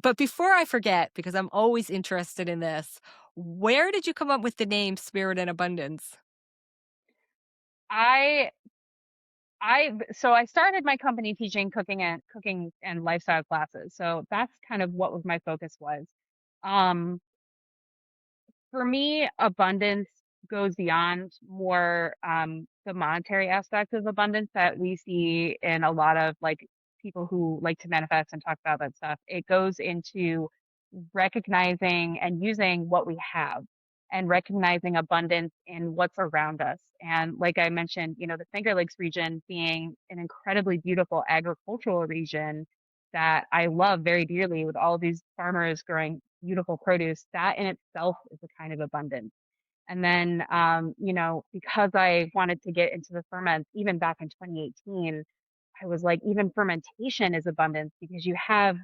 But before I forget, because I'm always interested in this, where did you come up with the name Spirit and Abundance? I so I started my company teaching cooking and lifestyle classes. So that's kind of what my focus was. Um, for me, abundance goes beyond more the monetary aspect of abundance that we see in a lot of like people who like to manifest and talk about that stuff. It goes into recognizing and using what we have and recognizing abundance in what's around us. And like I mentioned, the Finger Lakes region being an incredibly beautiful agricultural region that I love very dearly with all of these farmers growing beautiful produce, that in itself is a kind of abundance. And then, because I wanted to get into the ferments, even back in 2018, I was like, even fermentation is abundance because you have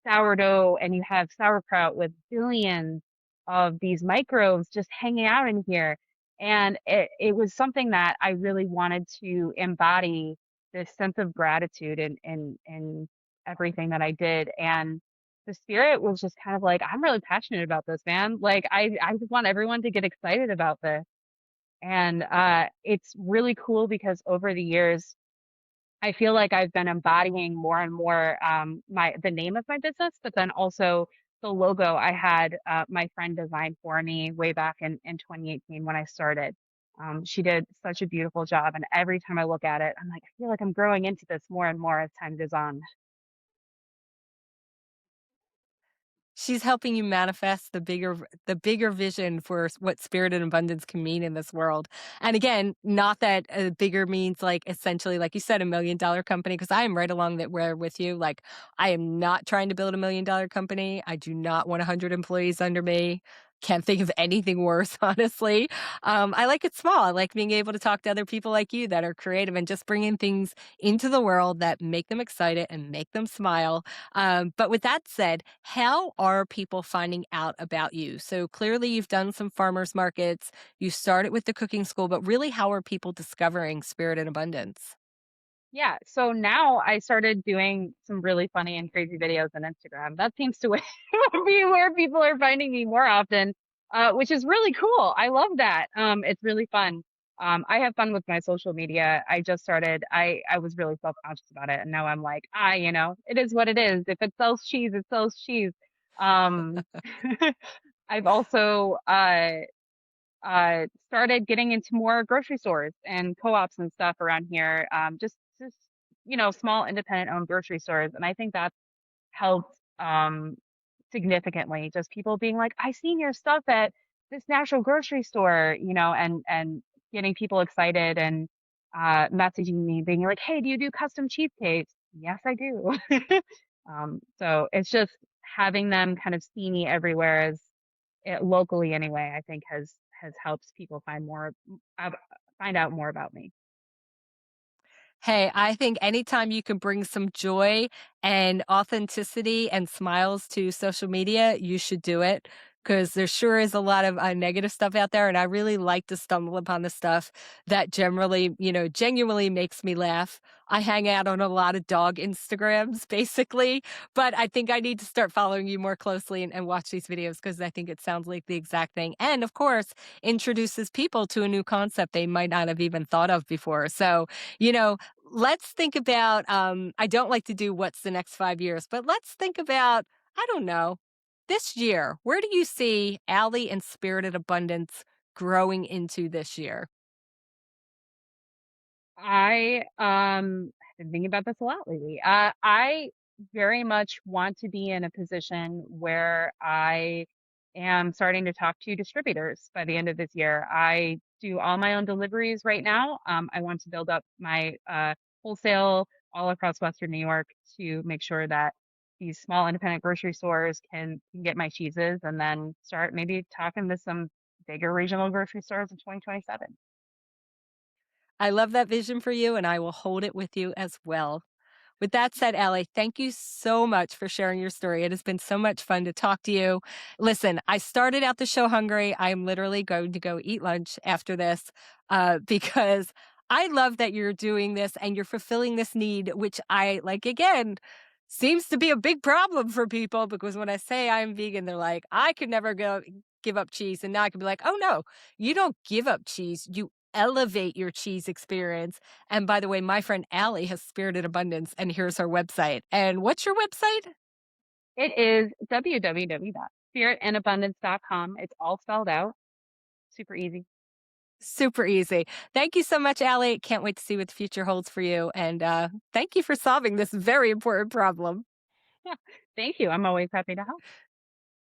sourdough and you have sauerkraut with billions of these microbes just hanging out in here. And it was something that I really wanted to embody this sense of gratitude in everything that I did. And the spirit was just kind of like, I'm really passionate about this, man. Like I just want everyone to get excited about this. And it's really cool because over the years, I feel like I've been embodying more and more the name of my business, but then also the logo I had my friend design for me way back in 2018 when I started. She did such a beautiful job, and every time I look at it, I'm like, I feel like I'm growing into this more and more as time goes on. She's helping you manifest the bigger vision for what spirit and abundance can mean in this world. And again, not that bigger means like essentially, like you said, $1 million company, because I am right along that where with you. Like I am not trying to build $1 million company. I do not want 100 employees under me. Can't think of anything worse, honestly. I like it small. I like being able to talk to other people like you that are creative and just bringing things into the world that make them excited and make them smile. But with that said, how are people finding out about you? So clearly you've done some farmers markets, you started with the cooking school, but really how are people discovering spirit and abundance? Yeah, so now I started doing some really funny and crazy videos on Instagram. That seems to be where people are finding me more often, which is really cool. I love that. It's really fun. I have fun with my social media. I just started. I was really self-conscious about it, and now I'm like, it is what it is. If it sells cheese, it sells cheese. Um, I've also started getting into more grocery stores and co-ops and stuff around here. Just small independent owned grocery stores, and I think that's helped significantly. Just people being like, "I seen your stuff at this natural grocery store," and getting people excited and messaging me, being like, "Hey, do you do custom cheesecakes?" Yes, I do. So it's just having them kind of see me everywhere as locally anyway, I think has helped people ab find out more about me. Hey, I think anytime you can bring some joy and authenticity and smiles to social media, you should do it because there sure is a lot of negative stuff out there. And I really like to stumble upon the stuff that generally, genuinely makes me laugh. I hang out on a lot of dog Instagrams, basically, but I think I need to start following you more closely and watch these videos because I think it sounds like the exact thing. And of course, introduces people to a new concept they might not have even thought of before. So, you know, let's think about, I don't like to do what's the next 5 years, but let's think about, I don't know, this year. Where do you see Allie and Spirited Abundance growing into this year? Have been thinking about this a lot lately. I very much want to be in a position where I am starting to talk to distributors by the end of this year. I do all my own deliveries right now. I want to build up my wholesale all across Western New York to make sure that these small independent grocery stores can get my cheeses and then start maybe talking to some bigger regional grocery stores in 2027. I love that vision for you, and I will hold it with you as well. With that said, Allie, thank you so much for sharing your story. It has been so much fun to talk to you. Listen, I started out the show hungry. I am literally going to go eat lunch after this because I love that you're doing this and you're fulfilling this need, which I like again. seems to be a big problem for people because when I say I'm vegan, they're like, I could never go give up cheese. And now I can be like, oh no, you don't give up cheese. You elevate your cheese experience. And by the way, my friend Allie has Spirited Abundance, and here's her website. And what's your website? It is www.spiritandabundance.com. It's all spelled out. Super easy. Super easy. Thank you so much, Allie. Can't wait to see what the future holds for you. And thank you for solving this very important problem. Thank you. I'm always happy to help.